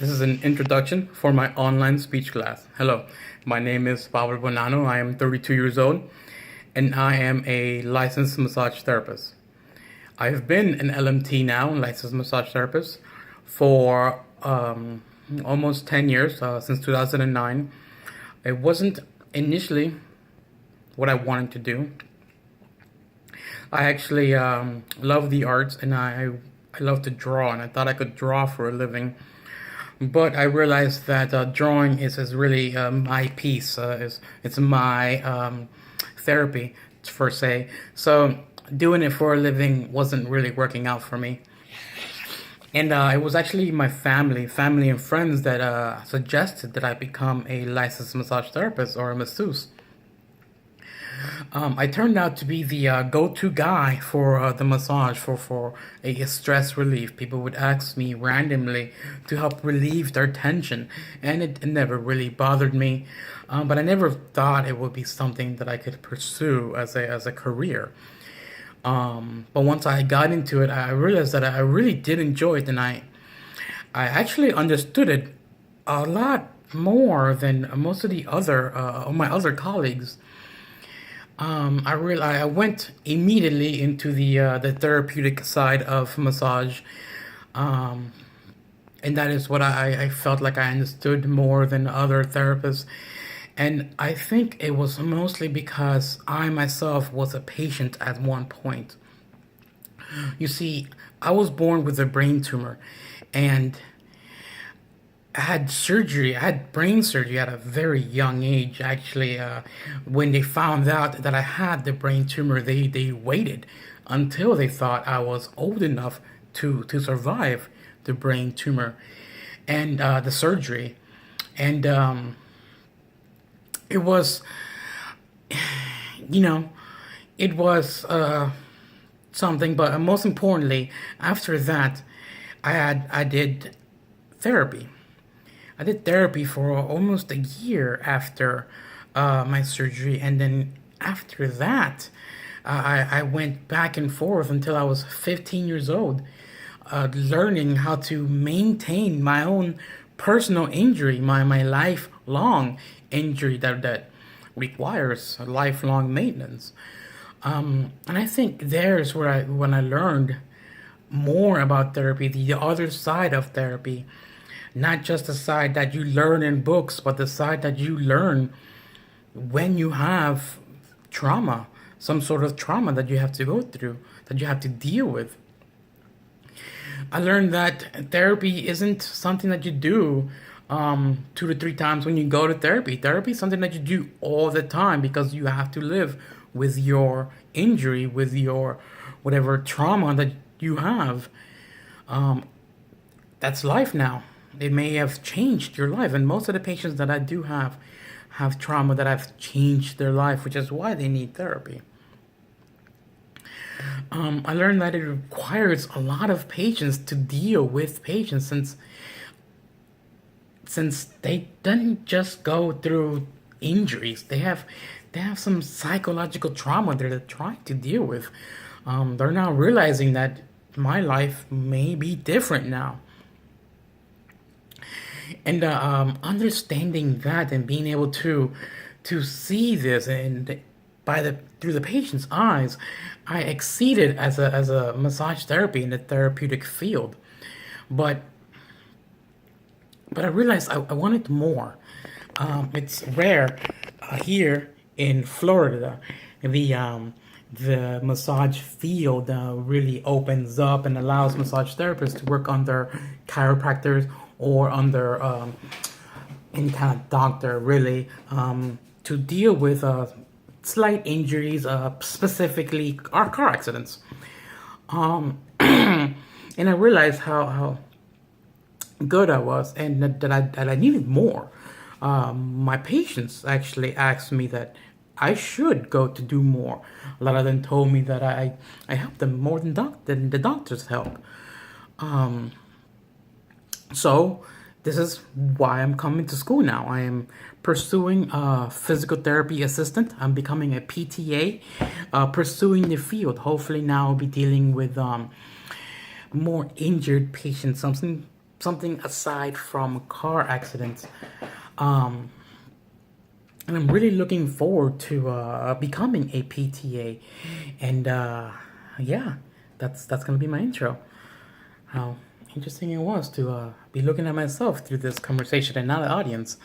This is an introduction for my online speech class. Hello, my name is Pablo Bonano. I am 32 years old and I am a licensed massage therapist. I have been an LMT now, licensed massage therapist, for almost 10 years, since 2009. It wasn't initially what I wanted to do. I actually love the arts and I love to draw, and I thought I could draw for a living. But I realized that drawing is really my piece. It's my therapy, per se. So doing it for a living wasn't really working out for me. And it was actually my family and friends that suggested that I become a licensed massage therapist or a masseuse. I turned out to be the go-to guy for the massage for a stress relief. People would ask me randomly to help relieve their tension, and it never really bothered me. But I never thought it would be something that I could pursue as a career. But once I got into it, I realized that I really did enjoy it, and I actually understood it a lot more than most of the other of my other colleagues. I went immediately into the therapeutic side of massage, um, and that is what I felt like I understood more than other therapists. And I think it was mostly because I myself was a patient at one point. You see, I was born with a brain tumor, and I had surgery. I had brain surgery at a very young age. Actually, when they found out that I had the brain tumor, they waited until they thought I was old enough to survive the brain tumor and the surgery. And it was, you know, it was something. But most importantly, after that, I did therapy. I did therapy for almost a year after my surgery, and then after that, I went back and forth until I was 15 years old, learning how to maintain my own personal injury, my lifelong injury that requires lifelong maintenance. And I think there's where when I learned more about therapy, the other side of therapy, not just the side that you learn in books, but the side that you learn when you have trauma, some sort of trauma that you have to go through, that you have to deal with. I learned that therapy isn't something that you do 2 to 3 times when you go to therapy. Therapy is something that you do all the time because you have to live with your injury, with your whatever trauma that you have. Um, that's life now. It may have changed your life, and most of the patients that I do have trauma that have changed their life, which is why they need therapy. I learned that it requires a lot of patience to deal with patients, since they didn't just go through injuries. They have some psychological trauma that they're trying to deal with. They're now realizing that my life may be different now. And understanding that and being able to see this and by the through the patient's eyes, I exceeded as a massage therapy in the therapeutic field. But I realized I wanted more. It's rare here in Florida. The massage field really opens up and allows massage therapists to work under chiropractors or under any kind of doctor, really, to deal with slight injuries, specifically car accidents. Um, and I realized how good I was, and that I needed more. My patients actually asked me that I should go to do more. A lot of them told me that I help them more than the doctors help. Um, so this is why I'm coming to school now. I am pursuing a physical therapy assistant. I'm becoming a PTA, pursuing the field. Hopefully now I'll be dealing with more injured patients, something something aside from car accidents. Um, and I'm really looking forward to becoming a PTA. And yeah, that's gonna be my intro. How interesting it was to be looking at myself through this conversation and not the audience.